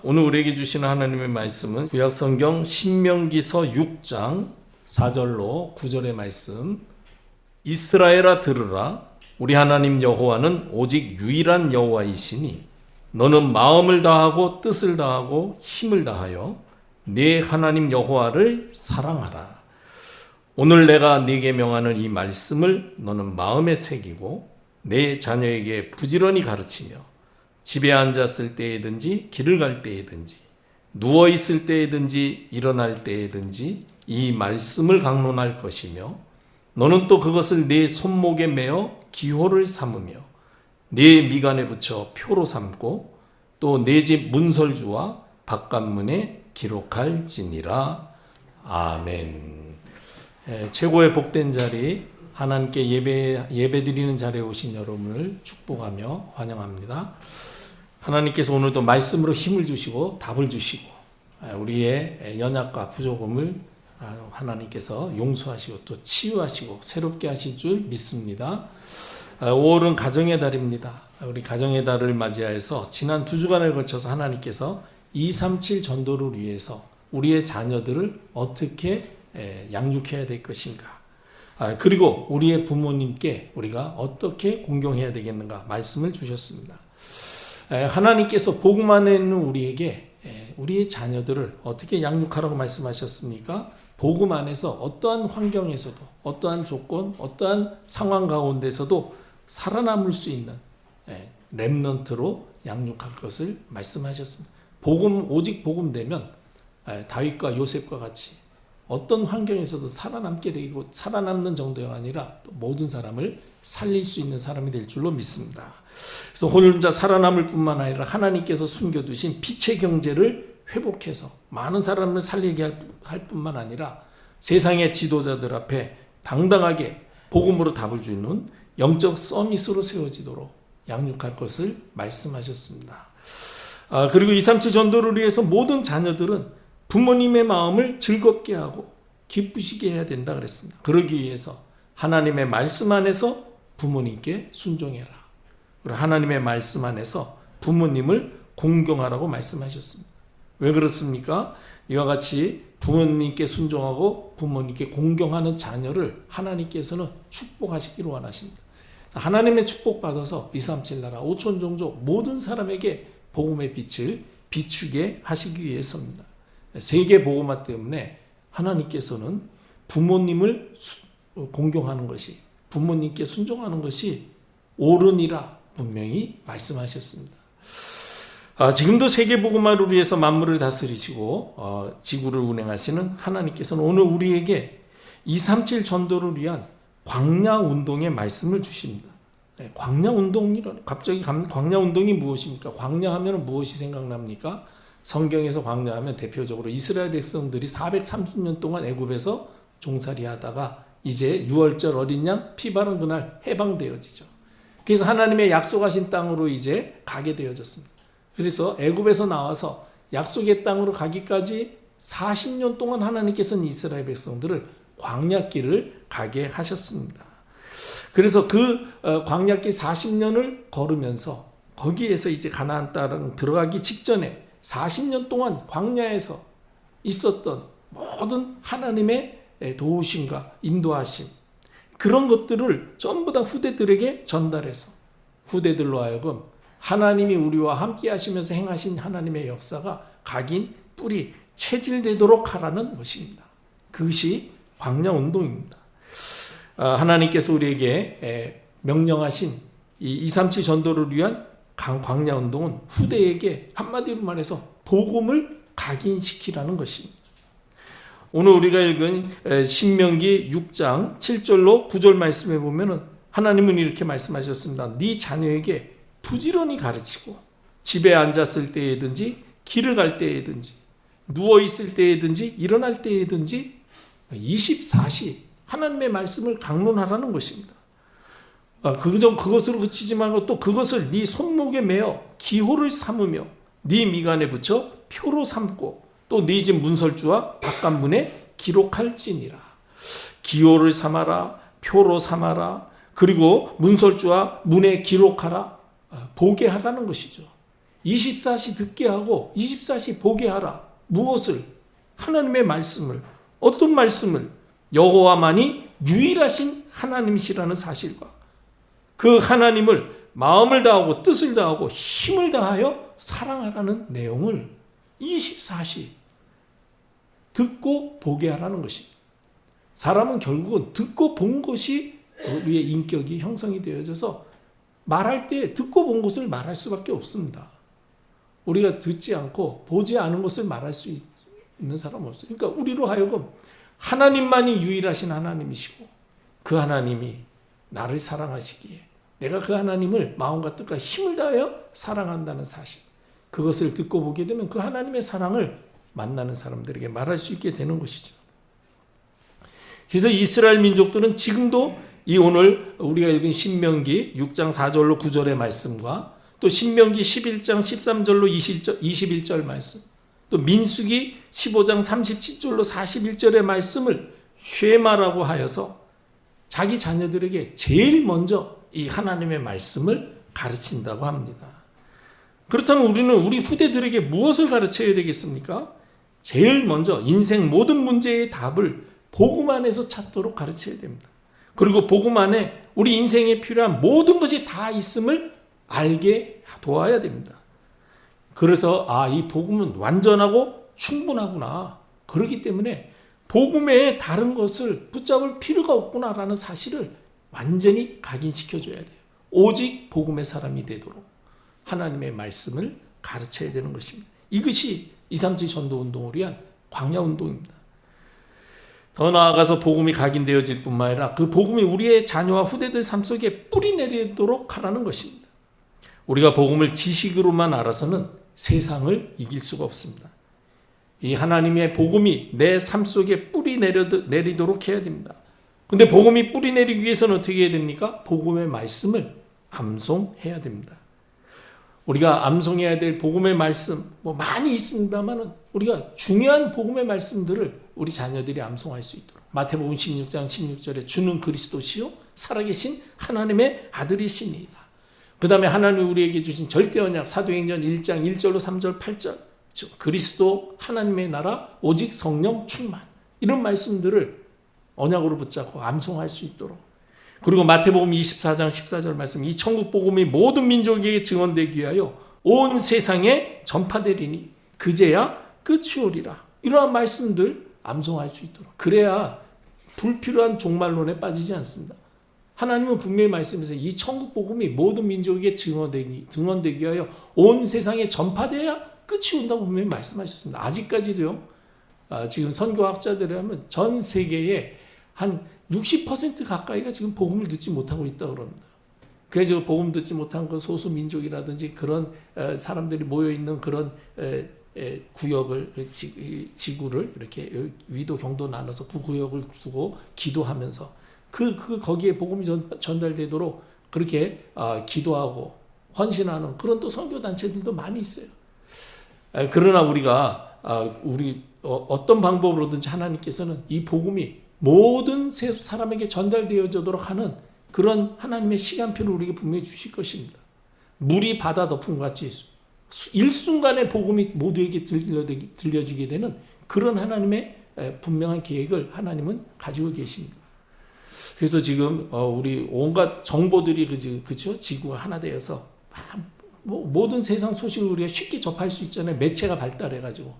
오늘 우리에게 주시는 하나님의 말씀은 구약성경 신명기서 6장 4절로 9절의 말씀. 이스라엘아 들으라. 우리 하나님 여호와는 오직 유일한 여호와이시니 너는 마음을 다하고 뜻을 다하고 힘을 다하여 네 하나님 여호와를 사랑하라. 오늘 내가 네게 명하는 이 말씀을 너는 마음에 새기고 내 자녀에게 부지런히 가르치며 집에 앉았을 때에든지 길을 갈 때에든지 누워 있을 때에든지 일어날 때에든지 이 말씀을 강론할 것이며 너는 또 그것을 네 손목에 매어 기호를 삼으며 네 미간에 붙여 표로 삼고 또 네 집 문설주와 바깥문에 기록할지니라. 아멘. 최고의 복된 자리, 하나님께 예배드리는 자리에 오신 여러분을 축복하며 환영합니다. 하나님께서 오늘도 말씀으로 힘을 주시고 답을 주시고 우리의 연약과 부족함을 하나님께서 용서하시고 또 치유하시고 새롭게 하실 줄 믿습니다. 5월은 가정의 달입니다. 우리 가정의 달을 맞이하여서 지난 2주간을 거쳐서 하나님께서 237 전도를 위해서 우리의 자녀들을 어떻게 양육해야 될 것인가, 그리고 우리의 부모님께 우리가 어떻게 공경해야 되겠는가 말씀을 주셨습니다. 하나님께서 복음 안에 있는 우리에게 우리의 자녀들을 어떻게 양육하라고 말씀하셨습니까? 복음 안에서 어떠한 환경에서도 어떠한 조건, 어떠한 상황 가운데서도 살아남을 수 있는 렘넌트로 양육할 것을 말씀하셨습니다. 오직 복음 되면 다윗과 요셉과 같이 어떤 환경에서도 살아남게 되고 살아남는 정도가 아니라 모든 사람을 살릴 수 있는 사람이 될 줄로 믿습니다. 그래서 혼자 살아남을 뿐만 아니라 하나님께서 숨겨두신 빛의 경제를 회복해서 많은 사람을 살리게 할 뿐만 아니라 세상의 지도자들 앞에 당당하게 복음으로 답을 주는 영적 서밋으로 세워지도록 양육할 것을 말씀하셨습니다. 그리고 237 전도를 위해서 모든 자녀들은 부모님의 마음을 즐겁게 하고 기쁘시게 해야 된다 그랬습니다. 그러기 위해서 하나님의 말씀 안에서 부모님께 순종해라. 그리고 하나님의 말씀 안에서 부모님을 공경하라고 말씀하셨습니다. 왜 그렇습니까? 이와 같이 부모님께 순종하고 부모님께 공경하는 자녀를 하나님께서는 축복하시기를 원하십니다. 하나님의 축복받아서 237 나라 5천 종족 모든 사람에게 복음의 빛을 비추게 하시기 위해서입니다. 세계 복음화 때문에 하나님께서는 부모님을 공경하는 것이, 부모님께 순종하는 것이 옳으니라 분명히 말씀하셨습니다. 지금도 세계 복음화를 위해서 만물을 다스리시고 지구를 운행하시는 하나님께서는 오늘 우리에게 237 전도를 위한 광야 운동의 말씀을 주십니다. 광야 운동이라는, 갑자기 광야 운동이 무엇입니까? 광야하면 무엇이 생각납니까? 성경에서 광야하면 대표적으로 이스라엘 백성들이 430년 동안 애굽에서 종살이 하다가 이제 유월절 어린 양 피 바른 그날 해방되어지죠. 그래서 하나님의 약속하신 땅으로 이제 가게 되어졌습니다. 그래서 애굽에서 나와서 약속의 땅으로 가기까지 40년 동안 하나님께서는 이스라엘 백성들을 광야길을 가게 하셨습니다. 그래서 그 광야길 40년을 걸으면서 거기에서 이제 가나안 땅 들어가기 직전에 40년 동안 광야에서 있었던 모든 하나님의 도우심과 인도하심, 그런 것들을 전부 다 후대들에게 전달해서 후대들로 하여금 하나님이 우리와 함께 하시면서 행하신 하나님의 역사가 각인 뿌리 체질되도록 하라는 것입니다. 그것이 광야 운동입니다. 하나님께서 우리에게 명령하신 이 237 전도를 위한 광야 운동은 후대에게 한마디로 말해서 복음을 각인시키라는 것입니다. 오늘 우리가 읽은 신명기 6장 7절로 9절 말씀에 보면은 하나님은 이렇게 말씀하셨습니다. 네 자녀에게 부지런히 가르치고 집에 앉았을 때에든지 길을 갈 때에든지 누워 있을 때에든지 일어날 때에든지 24시 하나님의 말씀을 강론하라는 것입니다. 그것으로 그치지 말고 또 그것을 네 손목에 매어 기호를 삼으며 네 미간에 붙여 표로 삼고 또 네 집 문설주와 바깥문에 기록할지니라. 기호를 삼아라, 표로 삼아라, 그리고 문설주와 문에 기록하라, 보게 하라는 것이죠. 24시 듣게 하고 24시 보게 하라. 무엇을? 하나님의 말씀을. 어떤 말씀을? 여호와만이 유일하신 하나님이시라는 사실과 그 하나님을 마음을 다하고 뜻을 다하고 힘을 다하여 사랑하라는 내용을 24시 듣고 보게 하라는 것입니다. 사람은 결국은 듣고 본 것이 우리의 인격이 형성이 되어져서 말할 때 듣고 본 것을 말할 수밖에 없습니다. 우리가 듣지 않고 보지 않은 것을 말할 수 있는 사람은 없어요. 그러니까 우리로 하여금 하나님만이 유일하신 하나님이시고 그 하나님이 나를 사랑하시기에 내가 그 하나님을 마음과 뜻과 힘을 다하여 사랑한다는 사실, 그것을 듣고 보게 되면 그 하나님의 사랑을 만나는 사람들에게 말할 수 있게 되는 것이죠. 그래서 이스라엘 민족들은 지금도 이 오늘 우리가 읽은 신명기 6장 4절로 9절의 말씀과 또 신명기 11장 13절로 21절 말씀, 또 민수기 15장 37절로 41절의 말씀을 쉐마라고 하여서 자기 자녀들에게 제일 먼저 이 하나님의 말씀을 가르친다고 합니다. 그렇다면 우리는 우리 후대들에게 무엇을 가르쳐야 되겠습니까? 제일 먼저 인생 모든 문제의 답을 복음 안에서 찾도록 가르쳐야 됩니다. 그리고 복음 안에 우리 인생에 필요한 모든 것이 다 있음을 알게 도와야 됩니다. 그래서 이 복음은 완전하고 충분하구나. 그렇기 때문에 복음에 다른 것을 붙잡을 필요가 없구나라는 사실을 완전히 각인시켜줘야 돼요. 오직 복음의 사람이 되도록 하나님의 말씀을 가르쳐야 되는 것입니다. 이것이 237 전도운동을 위한 광야운동입니다. 더 나아가서 복음이 각인되어질 뿐만 아니라 그 복음이 우리의 자녀와 후대들 삶 속에 뿌리 내리도록 하라는 것입니다. 우리가 복음을 지식으로만 알아서는 세상을 이길 수가 없습니다. 이 하나님의 복음이 내 삶 속에 뿌리 내리도록 해야 됩니다. 근데 복음이 뿌리 내리기 위해서는 어떻게 해야 됩니까? 복음의 말씀을 암송해야 됩니다. 우리가 암송해야 될 복음의 말씀 많이 있습니다만 우리가 중요한 복음의 말씀들을 우리 자녀들이 암송할 수 있도록 마태복음 16장 16절에 주는 그리스도시요 살아계신 하나님의 아들이시니이다. 그 다음에 하나님이 우리에게 주신 절대 언약 사도행전 1장 1절로 3절 8절 즉 그리스도 하나님의 나라 오직 성령 충만 이런 말씀들을 언약으로 붙잡고 암송할 수 있도록 그리고 마태복음 24장 14절 말씀 이 천국 복음이 모든 민족에게 증언되기 위하여 온 세상에 전파되리니 그제야 끝이 오리라. 이러한 말씀들 암송할 수 있도록 그래야 불필요한 종말론에 빠지지 않습니다. 하나님은 분명히 말씀하세요. 이 천국 복음이 모든 민족에게 증언되기 위하여 온 세상에 전파돼야 끝이 온다고 분명히 말씀하셨습니다. 아직까지도요. 지금 선교학자들이 하면 전 세계에 한 60% 가까이가 지금 복음을 듣지 못하고 있다고 그럽니다. 그래서 복음 듣지 못한 그 소수 민족이라든지 그런 사람들이 모여 있는 그런 구역을 지구를 이렇게 위도 경도 나눠서 그 구역을 두고 기도하면서 거기에 복음이 전달되도록 그렇게 기도하고 헌신하는 그런 또 선교 단체들도 많이 있어요. 그러나 우리가 어떤 방법으로든지 하나님께서는 이 복음이 모든 사람에게 전달되어지도록 하는 그런 하나님의 시간표를 우리에게 분명히 주실 것입니다. 물이 바다 덮음 같이 일순간에 복음이 모두에게 들려지게 되는 그런 하나님의 분명한 계획을 하나님은 가지고 계십니다. 그래서 지금 우리 온갖 정보들이 그렇죠? 지구가 하나 되어서 모든 세상 소식을 우리가 쉽게 접할 수 있잖아요. 매체가 발달해가지고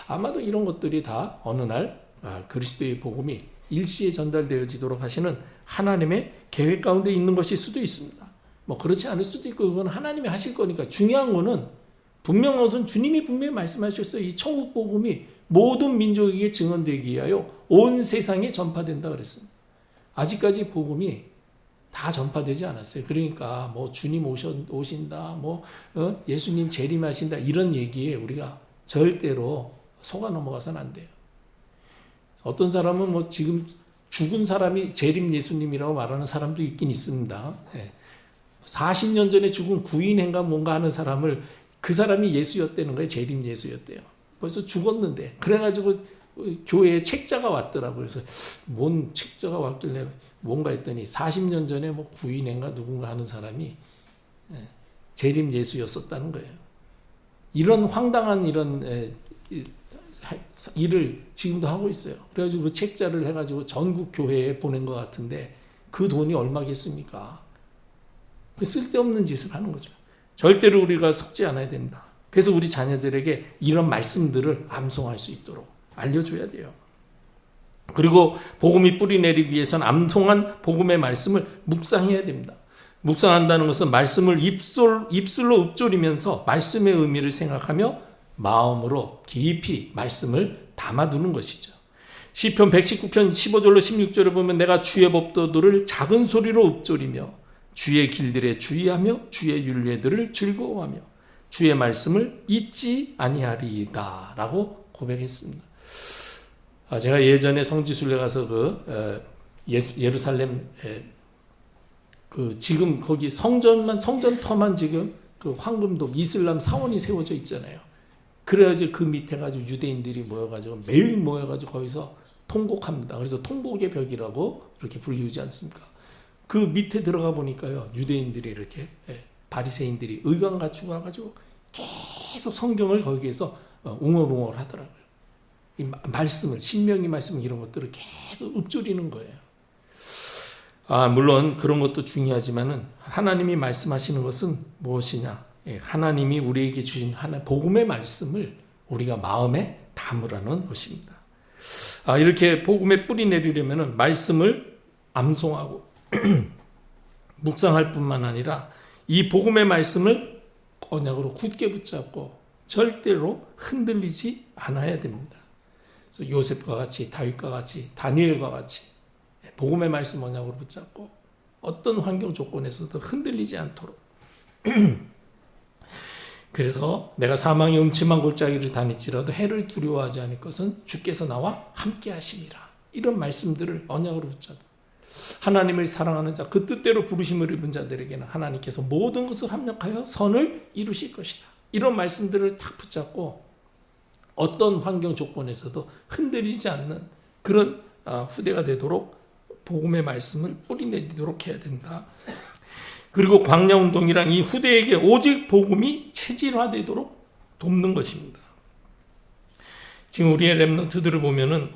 아마도 이런 것들이 다 어느 날 그리스도의 복음이 일시에 전달되어지도록 하시는 하나님의 계획 가운데 있는 것일 수도 있습니다. 그렇지 않을 수도 있고 그건 하나님이 하실 거니까 중요한 거는 분명한 것은 주님이 분명히 말씀하셨어요. 이 천국 복음이 모든 민족에게 증언되기 위하여 온 세상에 전파된다 그랬습니다. 아직까지 복음이 다 전파되지 않았어요. 그러니까 주님 오신다, 예수님 재림하신다 이런 얘기에 우리가 절대로 속아 넘어가서는 안 돼요. 어떤 사람은 지금 죽은 사람이 재림 예수님이라고 말하는 사람도 있긴 있습니다. 40년 전에 죽은 구인인가 뭔가 하는 사람을 그 사람이 예수였다는 거예요. 재림 예수였대요. 벌써 죽었는데 그래가지고 교회에 책자가 왔더라고요. 그래서 뭔 책자가 왔길래 뭔가 했더니 40년 전에 구인인가 누군가 하는 사람이 재림 예수였었다는 거예요. 이런 황당한 이런 일을 지금도 하고 있어요. 그래가지고 그 책자를 해가지고 전국 교회에 보낸 것 같은데 그 돈이 얼마겠습니까? 그 쓸데없는 짓을 하는 거죠. 절대로 우리가 속지 않아야 된다. 그래서 우리 자녀들에게 이런 말씀들을 암송할 수 있도록 알려줘야 돼요. 그리고 복음이 뿌리 내리기 위해서는 암송한 복음의 말씀을 묵상해야 됩니다. 묵상한다는 것은 말씀을 입술로 읊조리면서 말씀의 의미를 생각하며 마음으로 깊이 말씀을 담아두는 것이죠. 시편 119편 15절로 16절에 보면 내가 주의 법도들을 작은 소리로 읊조리며 주의 길들에 주의하며 주의 율례들을 즐거워하며 주의 말씀을 잊지 아니하리이다 라고 고백했습니다. 제가 예전에 성지순례 가서 예루살렘 지금 거기 성전터만 지금 그 황금돔 이슬람 사원이 세워져 있잖아요. 그래가지고 그 밑에 가지고 유대인들이 모여가지고 매일 모여가지고 거기서 통곡합니다. 그래서 통곡의 벽이라고 이렇게 불리우지 않습니까? 그 밑에 들어가 보니까요, 유대인들이 이렇게 바리새인들이 의관 갖추고 와가지고 계속 성경을 거기에서 웅얼웅얼 하더라고요. 이 말씀을, 신명기 말씀 이런 것들을 계속 읊조리는 거예요. 물론 그런 것도 중요하지만은 하나님이 말씀하시는 것은 무엇이냐? 하나님이 우리에게 주신 복음의 말씀을 우리가 마음에 담으라는 것입니다. 이렇게 복음에 뿌리 내리려면은 말씀을 암송하고 묵상할 뿐만 아니라 이 복음의 말씀을 언약으로 굳게 붙잡고 절대로 흔들리지 않아야 됩니다. 그래서 요셉과 같이, 다윗과 같이, 다니엘과 같이 복음의 말씀 언약으로 붙잡고 어떤 환경 조건에서도 흔들리지 않도록. 그래서 내가 사망의 음침한 골짜기를 다닐지라도 해를 두려워하지 않을 것은 주께서 나와 함께 하심이라. 이런 말씀들을 언약으로 붙잡고 하나님을 사랑하는 자, 그 뜻대로 부르심을 입은 자들에게는 하나님께서 모든 것을 합력하여 선을 이루실 것이다. 이런 말씀들을 딱 붙잡고 어떤 환경 조건에서도 흔들리지 않는 그런 후대가 되도록 복음의 말씀을 뿌리내리도록 해야 된다. 그리고 광야운동이란 이 후대에게 오직 복음이 체질화되도록 돕는 것입니다. 지금 우리의 렘넌트들을 보면은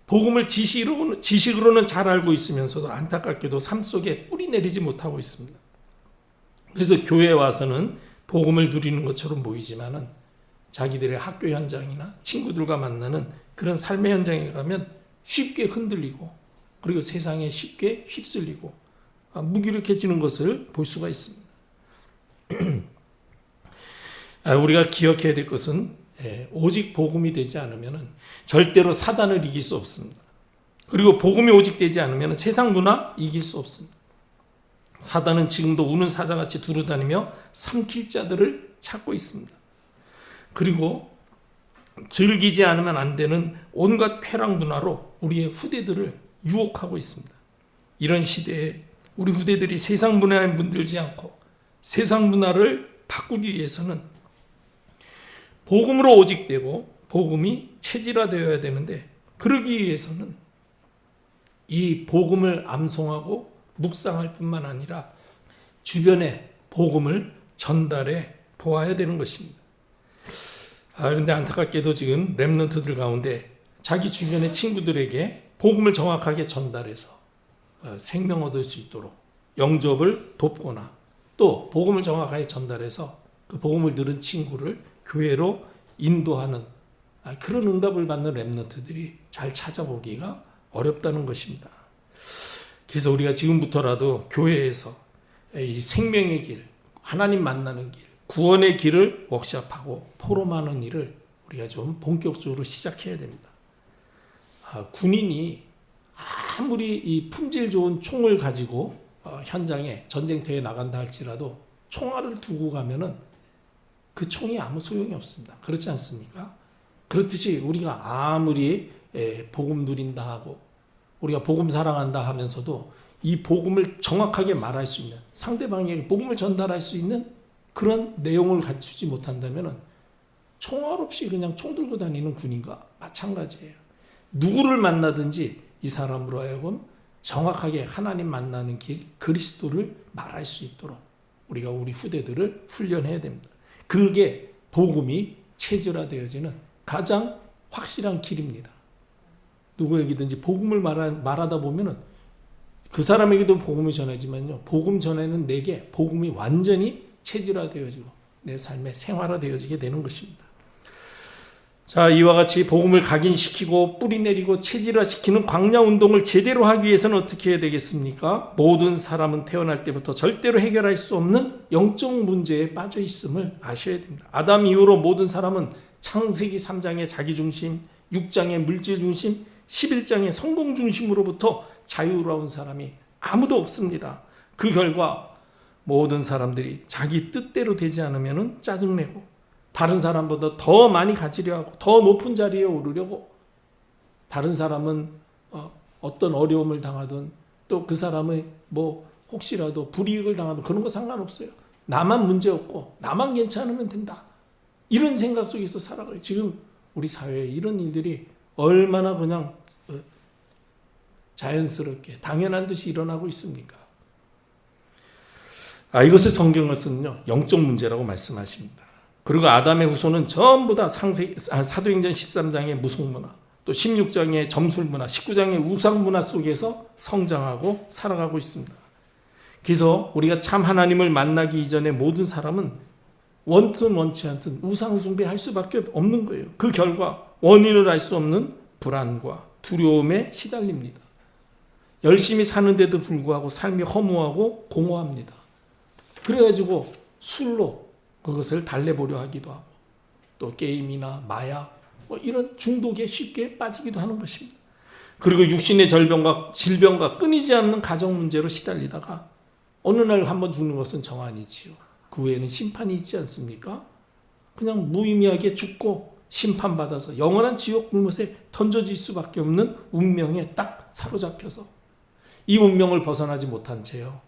복음을 지식으로는 잘 알고 있으면서도 안타깝게도 삶 속에 뿌리내리지 못하고 있습니다. 그래서 교회에 와서는 복음을 누리는 것처럼 보이지만은 자기들의 학교 현장이나 친구들과 만나는 그런 삶의 현장에 가면 쉽게 흔들리고 그리고 세상에 쉽게 휩쓸리고 무기력해지는 것을 볼 수가 있습니다. 우리가 기억해야 될 것은 오직 복음이 되지 않으면 절대로 사단을 이길 수 없습니다. 그리고 복음이 오직 되지 않으면 세상 문화 이길 수 없습니다. 사단은 지금도 우는 사자같이 두루다니며 삼킬 자들을 찾고 있습니다. 그리고 즐기지 않으면 안 되는 온갖 쾌락 문화로 우리의 후대들을 유혹하고 있습니다. 이런 시대에 우리 후대들이 세상 문화에 물들지 않고 세상 문화를 바꾸기 위해서는 복음으로 오직 되고 복음이 체질화되어야 되는데 그러기 위해서는 이 복음을 암송하고 묵상할 뿐만 아니라 주변에 복음을 전달해 보아야 되는 것입니다. 그런데 안타깝게도 지금 렘넌트들 가운데 자기 주변의 친구들에게 복음을 정확하게 전달해서 생명 얻을 수 있도록 영접을 돕거나 또 복음을 정확하게 전달해서 그 복음을 들은 친구를 교회로 인도하는 그런 응답을 받는 렘넌트들이 잘 찾아보기가 어렵다는 것입니다. 그래서 우리가 지금부터라도 교회에서 이 생명의 길, 하나님 만나는 길, 구원의 길을 워크숍하고 포럼하는 일을 우리가 좀 본격적으로 시작해야 됩니다. 군인이 아무리 이 품질 좋은 총을 가지고 현장에 전쟁터에 나간다 할지라도 총알을 두고 가면은 그 총이 아무 소용이 없습니다. 그렇지 않습니까? 그렇듯이 우리가 아무리 복음 누린다 하고 우리가 복음 사랑한다 하면서도 이 복음을 정확하게 말할 수 있는 상대방에게 복음을 전달할 수 있는 그런 내용을 갖추지 못한다면 총알 없이 그냥 총 들고 다니는 군인과 마찬가지예요. 누구를 만나든지 이 사람으로 하여금 정확하게 하나님 만나는 길, 그리스도를 말할 수 있도록 우리가 우리 후대들을 훈련해야 됩니다. 그게 복음이 체질화되어지는 가장 확실한 길입니다. 누구에게든지 복음을 말하다 보면은 그 사람에게도 복음이 전해지만요, 복음 전에는 내게 복음이 완전히 체질화되어지고 내 삶에 생활화되어지게 되는 것입니다. 자, 이와 같이 복음을 각인시키고 뿌리내리고 체질화시키는 광야운동을 제대로 하기 위해서는 어떻게 해야 되겠습니까? 모든 사람은 태어날 때부터 절대로 해결할 수 없는 영적 문제에 빠져 있음을 아셔야 됩니다. 아담 이후로 모든 사람은 창세기 3장의 자기중심, 6장의 물질중심, 11장의 성공중심으로부터 자유로운 사람이 아무도 없습니다. 그 결과 모든 사람들이 자기 뜻대로 되지 않으면 짜증내고 다른 사람보다 더 많이 가지려 하고 더 높은 자리에 오르려고, 다른 사람은 어떤 어려움을 당하든 또 그 사람의 혹시라도 불이익을 당하든 그런 거 상관없어요. 나만 문제 없고 나만 괜찮으면 된다. 이런 생각 속에서 살아가요. 지금 우리 사회에 이런 일들이 얼마나 그냥 자연스럽게 당연한 듯이 일어나고 있습니까? 이것을 성경에서는요, 영적 문제라고 말씀하십니다. 그리고 아담의 후손은 전부 다 사도행전 13장의 무속문화, 또 16장의 점술문화, 19장의 우상문화 속에서 성장하고 살아가고 있습니다. 그래서 우리가 참 하나님을 만나기 이전에 모든 사람은 원든 원치 않든 우상 숭배할 수밖에 없는 거예요. 그 결과 원인을 알 수 없는 불안과 두려움에 시달립니다. 열심히 사는데도 불구하고 삶이 허무하고 공허합니다. 그래가지고 술로 그것을 달래보려 하기도 하고 또 게임이나 마약 이런 중독에 쉽게 빠지기도 하는 것입니다. 그리고 육신의 질병과 끊이지 않는 가정 문제로 시달리다가 어느 날 한번 죽는 것은 정한이지요. 그 후에는 심판이 있지 않습니까? 그냥 무의미하게 죽고 심판받아서 영원한 지옥 불못에 던져질 수밖에 없는 운명에 딱 사로잡혀서 이 운명을 벗어나지 못한 채요,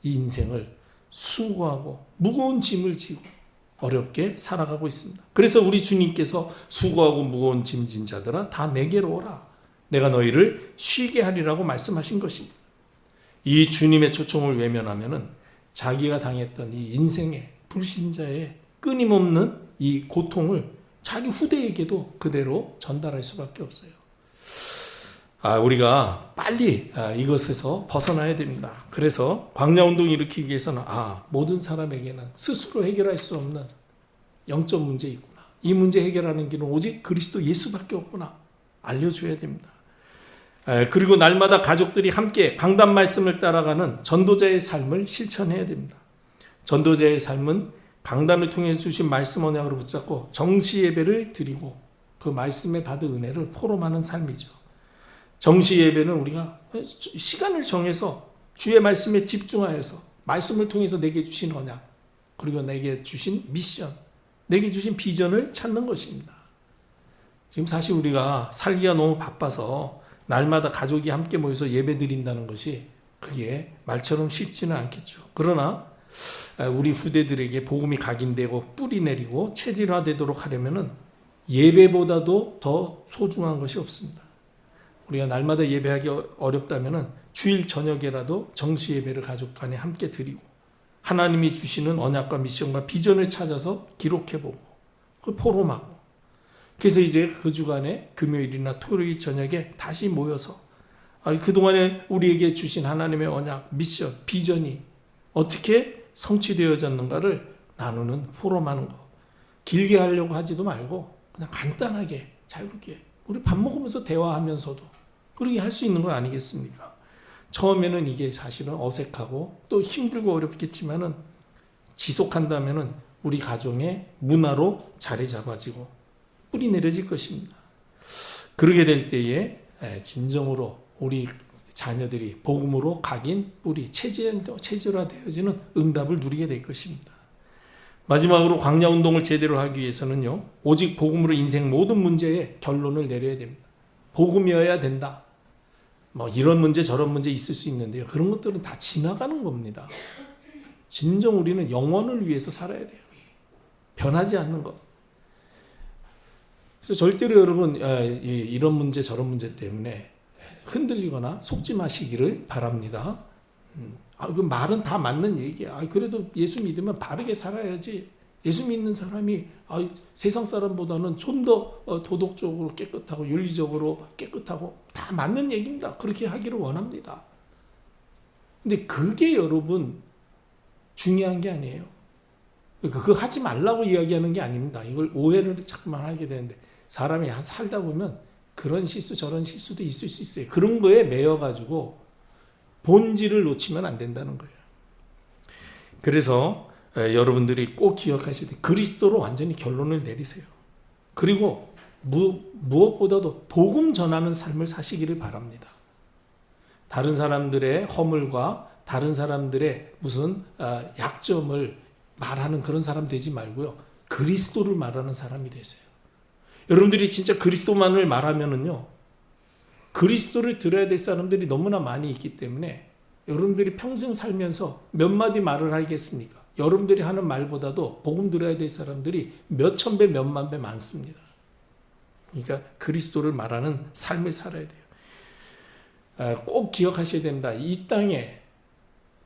이 인생을 수고하고 무거운 짐을 지고 어렵게 살아가고 있습니다. 그래서 우리 주님께서 수고하고 무거운 짐 진 자들아 다 내게로 오라, 내가 너희를 쉬게 하리라고 말씀하신 것입니다. 이 주님의 초청을 외면하면은 자기가 당했던 이 인생의 불신자의 끊임없는 이 고통을 자기 후대에게도 그대로 전달할 수밖에 없어요. 우리가 빨리 이것에서 벗어나야 됩니다. 그래서 광야운동을 일으키기 위해서는 모든 사람에게는 스스로 해결할 수 없는 영적 문제 있구나, 이 문제 해결하는 길은 오직 그리스도 예수밖에 없구나 알려줘야 됩니다. 그리고 날마다 가족들이 함께 강단 말씀을 따라가는 전도자의 삶을 실천해야 됩니다. 전도자의 삶은 강단을 통해 주신 말씀 언약으로 붙잡고 정시 예배를 드리고 그 말씀에 받은 은혜를 포럼하는 삶이죠. 정시 예배는 우리가 시간을 정해서 주의 말씀에 집중하여서 말씀을 통해서 내게 주신 언약, 그리고 내게 주신 미션, 내게 주신 비전을 찾는 것입니다. 지금 사실 우리가 살기가 너무 바빠서 날마다 가족이 함께 모여서 예배 드린다는 것이 그게 말처럼 쉽지는 않겠죠. 그러나 우리 후대들에게 복음이 각인되고 뿌리 내리고 체질화되도록 하려면 예배보다도 더 소중한 것이 없습니다. 우리가 날마다 예배하기 어렵다면 주일 저녁에라도 정시 예배를 가족 간에 함께 드리고 하나님이 주시는 언약과 미션과 비전을 찾아서 기록해보고 그걸 포럼하고, 그래서 이제 그 주간에 금요일이나 토요일 저녁에 다시 모여서 그동안에 우리에게 주신 하나님의 언약, 미션, 비전이 어떻게 성취되어졌는가를 나누는 포럼하는 거. 길게 하려고 하지도 말고 그냥 간단하게 자유롭게 우리 밥 먹으면서 대화하면서도 그렇게 할 수 있는 거 아니겠습니까? 처음에는 이게 사실은 어색하고 또 힘들고 어렵겠지만은 지속한다면은 우리 가정의 문화로 자리 잡아지고 뿌리 내려질 것입니다. 그러게 될 때에 진정으로 우리 자녀들이 복음으로 각인 뿌리 체질화되어지는 응답을 누리게 될 것입니다. 마지막으로 광야운동을 제대로 하기 위해서는요, 오직 복음으로 인생 모든 문제에 결론을 내려야 됩니다. 복음이어야 된다. 이런 문제 저런 문제 있을 수 있는데요, 그런 것들은 다 지나가는 겁니다. 진정 우리는 영원을 위해서 살아야 돼요. 변하지 않는 것. 그래서 절대로 여러분 이런 문제 저런 문제 때문에 흔들리거나 속지 마시기를 바랍니다. 그 말은 다 맞는 얘기야. 그래도 예수 믿으면 바르게 살아야지. 예수 믿는 사람이 세상 사람보다는 좀 더 도덕적으로 깨끗하고 윤리적으로 깨끗하고 다 맞는 얘기입니다. 그렇게 하기를 원합니다. 근데 그게 여러분 중요한 게 아니에요. 그거 하지 말라고 이야기하는 게 아닙니다. 이걸 오해를 자꾸만 하게 되는데 사람이 살다 보면 그런 실수 저런 실수도 있을 수 있어요. 그런 거에 매여가지고 본질을 놓치면 안 된다는 거예요. 그래서 여러분들이 꼭 기억하셔야 돼요. 그리스도로 완전히 결론을 내리세요. 그리고 무엇보다도 복음 전하는 삶을 사시기를 바랍니다. 다른 사람들의 허물과 다른 사람들의 무슨 약점을 말하는 그런 사람 되지 말고요. 그리스도를 말하는 사람이 되세요. 여러분들이 진짜 그리스도만을 말하면은요, 그리스도를 들어야 될 사람들이 너무나 많이 있기 때문에 여러분들이 평생 살면서 몇 마디 말을 하겠습니까? 여러분들이 하는 말보다도 복음 들어야 될 사람들이 몇 천 배, 몇만 배 많습니다. 그러니까 그리스도를 말하는 삶을 살아야 돼요. 꼭 기억하셔야 됩니다. 이 땅에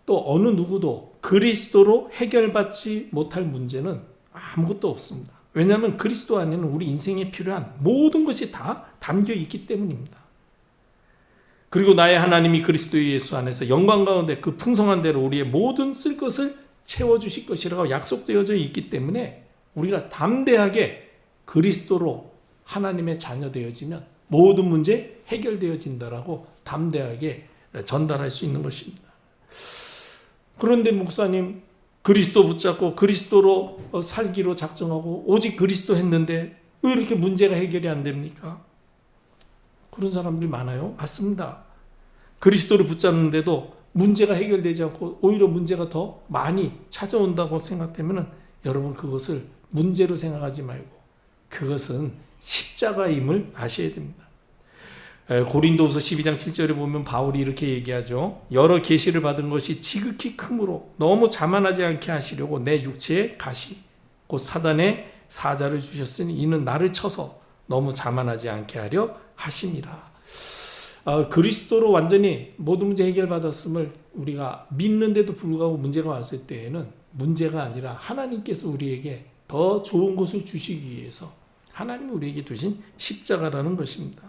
또 어느 누구도 그리스도로 해결받지 못할 문제는 아무것도 없습니다. 왜냐하면 그리스도 안에는 우리 인생에 필요한 모든 것이 다 담겨 있기 때문입니다. 그리고 나의 하나님이 그리스도 예수 안에서 영광 가운데 그 풍성한 대로 우리의 모든 쓸 것을 채워주실 것이라고 약속되어져 있기 때문에 우리가 담대하게 그리스도로 하나님의 자녀 되어지면 모든 문제 해결되어진다라고 담대하게 전달할 수 있는 것입니다. 그런데 목사님, 그리스도 붙잡고 그리스도로 살기로 작정하고 오직 그리스도 했는데 왜 이렇게 문제가 해결이 안 됩니까? 그런 사람들이 많아요. 맞습니다. 그리스도를 붙잡는데도 문제가 해결되지 않고 오히려 문제가 더 많이 찾아온다고 생각되면 여러분 그것을 문제로 생각하지 말고 그것은 십자가임을 아셔야 됩니다. 고린도후서 12장 7절에 보면 바울이 이렇게 얘기하죠. 여러 계시를 받은 것이 지극히 크므로 너무 자만하지 않게 하시려고 내 육체에 가시 곧 사단의 사자를 주셨으니 이는 나를 쳐서 너무 자만하지 않게 하려 하심이라. 그리스도로 완전히 모든 문제 해결받았음을 우리가 믿는데도 불구하고 문제가 왔을 때에는 문제가 아니라 하나님께서 우리에게 더 좋은 것을 주시기 위해서 하나님이 우리에게 두신 십자가라는 것입니다.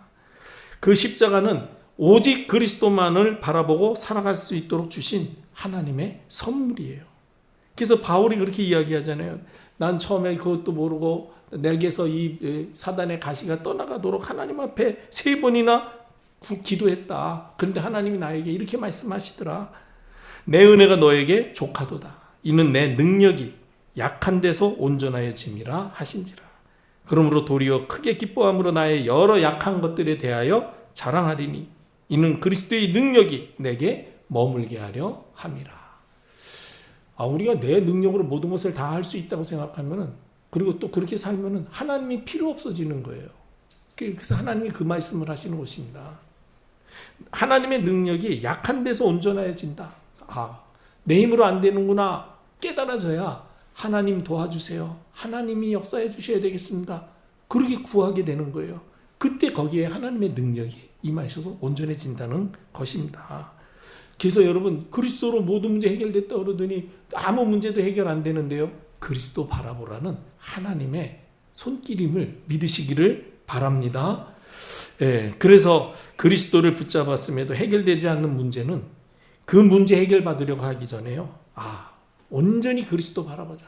그 십자가는 오직 그리스도만을 바라보고 살아갈 수 있도록 주신 하나님의 선물이에요. 그래서 바울이 그렇게 이야기하잖아요. 난 처음에 그것도 모르고 내게서 이 사단의 가시가 떠나가도록 하나님 앞에 3번이나 기도했다. 그런데 하나님이 나에게 이렇게 말씀하시더라. 내 은혜가 너에게 족하도다. 이는 내 능력이 약한 데서 온전하여짐이라 하신지라. 그러므로 도리어 크게 기뻐함으로 나의 여러 약한 것들에 대하여 자랑하리니 이는 그리스도의 능력이 내게 머물게 하려 함이라. 우리가 내 능력으로 모든 것을 다 할 수 있다고 생각하면은 그리고 또 그렇게 살면은 하나님이 필요 없어지는 거예요. 그래서 하나님이 그 말씀을 하시는 것입니다. 하나님의 능력이 약한 데서 온전해진다. 내 힘으로 안 되는구나 깨달아져야 하나님 도와주세요. 하나님이 역사해 주셔야 되겠습니다. 그렇게 구하게 되는 거예요. 그때 거기에 하나님의 능력이 임하셔서 온전해진다는 것입니다. 그래서 여러분 그리스도로 모든 문제 해결됐다 그러더니 아무 문제도 해결 안 되는데요. 그리스도 바라보라는 하나님의 손길임을 믿으시기를 바랍니다. 그래서 그리스도를 붙잡았음에도 해결되지 않는 문제는 그 문제 해결받으려고 하기 전에요. 온전히 그리스도 바라보자.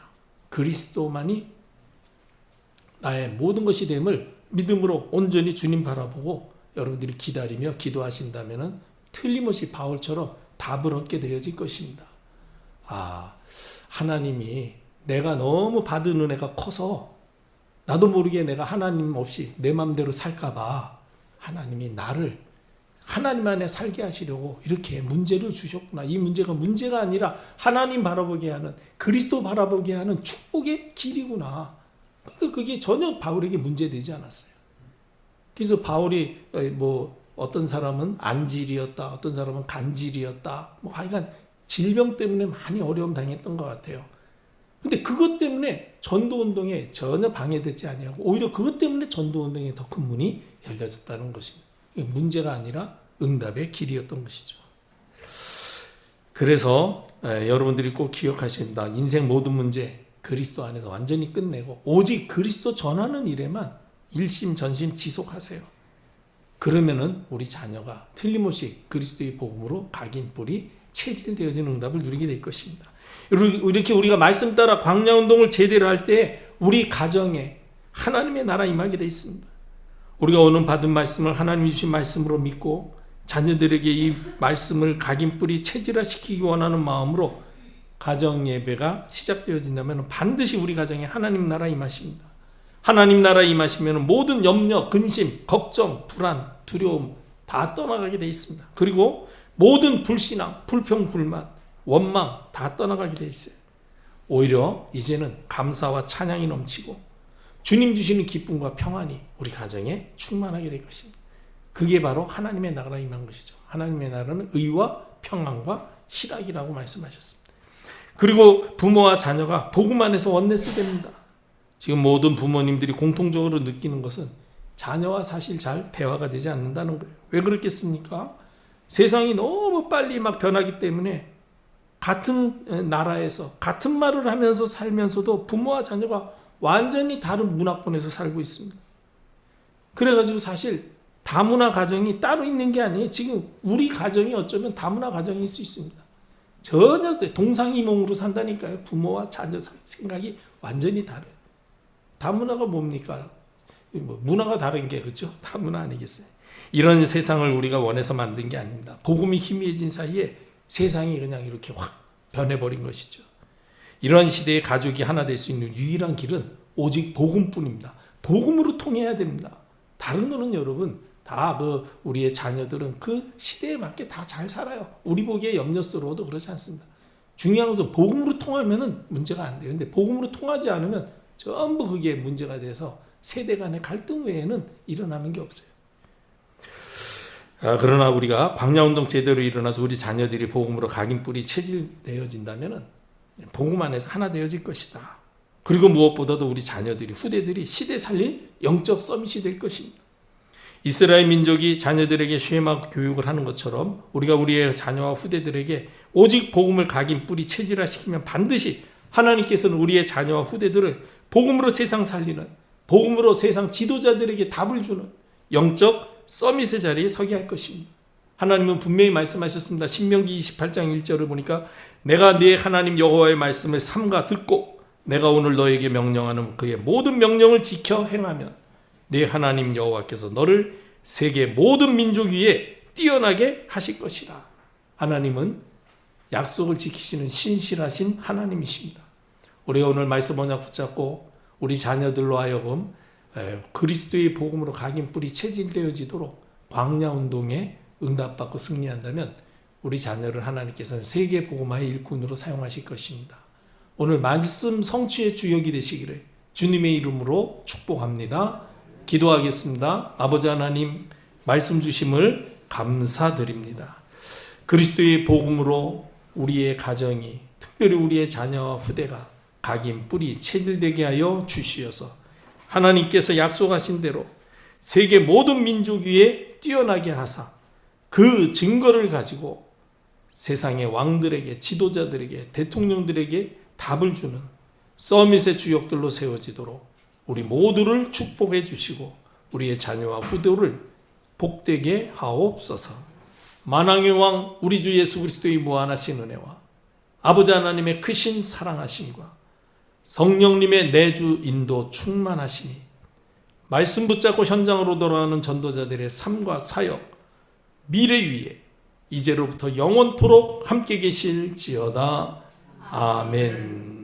그리스도만이 나의 모든 것이 됨을 믿음으로 온전히 주님 바라보고 여러분들이 기다리며 기도하신다면 틀림없이 바울처럼 답을 얻게 되어질 것입니다. 하나님이 내가 너무 받은 은혜가 커서 나도 모르게 내가 하나님 없이 내 마음대로 살까봐 하나님이 나를 하나님 안에 살게 하시려고 이렇게 문제를 주셨구나. 이 문제가 문제가 아니라 하나님 바라보게 하는 그리스도 바라보게 하는 축복의 길이구나. 그러니까 그게 전혀 바울에게 문제되지 않았어요. 그래서 바울이 어떤 사람은 안질이었다, 어떤 사람은 간질이었다, 하여간 질병 때문에 많이 어려움 당했던 것 같아요. 근데 그것 때문에 전도운동에 전혀 방해되지 아니하고 오히려 그것 때문에 전도운동에 더 큰 문이 열려졌다는 것입니다. 문제가 아니라 응답의 길이었던 것이죠. 그래서 여러분들이 꼭 기억하셔야 합니다. 인생 모든 문제 그리스도 안에서 완전히 끝내고 오직 그리스도 전하는 일에만 일심전심 지속하세요. 그러면은 우리 자녀가 틀림없이 그리스도의 복음으로 각인 뿌리 체질되어지는 응답을 누리게 될 것입니다. 이렇게 우리가 말씀 따라 광야운동을 제대로 할 때 우리 가정에 하나님의 나라 임하게 되어 있습니다. 우리가 오늘 받은 말씀을 하나님이 주신 말씀으로 믿고 자녀들에게 이 말씀을 각인 뿌리 체질화시키기 원하는 마음으로 가정 예배가 시작되어진다면 반드시 우리 가정에 하나님 나라 임하십니다. 하나님 나라 임하시면 모든 염려, 근심, 걱정, 불안, 두려움 다 떠나가게 되어 있습니다. 그리고 모든 불신앙, 불평, 불만, 원망 다 떠나가게 되어 있어요. 오히려 이제는 감사와 찬양이 넘치고 주님 주시는 기쁨과 평안이 우리 가정에 충만하게 될 것입니다. 그게 바로 하나님의 나라가 임한 것이죠. 하나님의 나라는 의와 평안과 희락이라고 말씀하셨습니다. 그리고 부모와 자녀가 복음 안에서 원네스 됩니다. 지금 모든 부모님들이 공통적으로 느끼는 것은 자녀와 사실 잘 대화가 되지 않는다는 거예요. 왜 그렇겠습니까? 세상이 너무 빨리 막 변하기 때문에 같은 나라에서 같은 말을 하면서 살면서도 부모와 자녀가 완전히 다른 문화권에서 살고 있습니다. 그래가지고 사실 다문화 가정이 따로 있는 게 아니에요. 지금 우리 가정이 어쩌면 다문화 가정일 수 있습니다. 전혀 동상이몽으로 산다니까요. 부모와 자녀 생각이 완전히 다르요. 다문화가 뭡니까? 문화가 다른 게 그렇죠? 다문화 아니겠어요? 이런 세상을 우리가 원해서 만든 게 아닙니다. 복음이 희미해진 사이에 세상이 그냥 이렇게 확 변해버린 것이죠. 이런 시대에 가족이 하나 될 수 있는 유일한 길은 오직 복음뿐입니다. 복음으로 통해야 됩니다. 다른 거는 여러분 다 우리의 자녀들은 그 시대에 맞게 다 잘 살아요. 우리 보기에 염려스러워도 그렇지 않습니다. 중요한 것은 복음으로 통하면은 문제가 안 돼요. 근데 복음으로 통하지 않으면 전부 그게 문제가 돼서 세대 간의 갈등 외에는 일어나는 게 없어요. 그러나 우리가 광야운동 제대로 일어나서 우리 자녀들이 복음으로 각인 뿌리 체질되어진다면 복음 안에서 하나 되어질 것이다. 그리고 무엇보다도 우리 자녀들이 후대들이 시대 살릴 영적 서밋이 될 것입니다. 이스라엘 민족이 자녀들에게 쉐마 교육을 하는 것처럼 우리가 우리의 자녀와 후대들에게 오직 복음을 각인 뿌리 체질화시키면 반드시 하나님께서는 우리의 자녀와 후대들을 복음으로 세상 살리는, 복음으로 세상 지도자들에게 답을 주는 영적 서밋의 자리에 서게 할 것입니다. 하나님은 분명히 말씀하셨습니다. 신명기 28장 1절을 보니까 내가 네 하나님 여호와의 말씀을 삼가 듣고 내가 오늘 너에게 명령하는 그의 모든 명령을 지켜 행하면 네 하나님 여호와께서 너를 세계 모든 민족 위에 뛰어나게 하실 것이라. 하나님은 약속을 지키시는 신실하신 하나님이십니다. 우리가 오늘 말씀 언약 붙잡고 우리 자녀들로 하여금 그리스도의 복음으로 각인 뿌리 체질되어지도록 광야운동에 응답받고 승리한다면 우리 자녀를 하나님께서는 세계 복음화의 일꾼으로 사용하실 것입니다. 오늘 말씀 성취의 주역이 되시기를 주님의 이름으로 축복합니다. 기도하겠습니다. 아버지 하나님, 말씀 주심을 감사드립니다. 그리스도의 복음으로 우리의 가정이, 특별히 우리의 자녀와 후대가 각인 뿌리 체질되게 하여 주시어서 하나님께서 약속하신 대로 세계 모든 민족 위에 뛰어나게 하사 그 증거를 가지고 세상의 왕들에게, 지도자들에게, 대통령들에게 답을 주는 서밋의 주역들로 세워지도록 우리 모두를 축복해 주시고 우리의 자녀와 후대를 복되게 하옵소서. 만왕의 왕 우리 주 예수 그리스도의 무한하신 은혜와 아버지 하나님의 크신 사랑하심과 성령님의 내주 인도 충만하심이 말씀 붙잡고 현장으로 돌아가는 전도자들의 삶과 사역, 미래 위에 이제로부터 영원토록 함께 계실지어다. 아멘.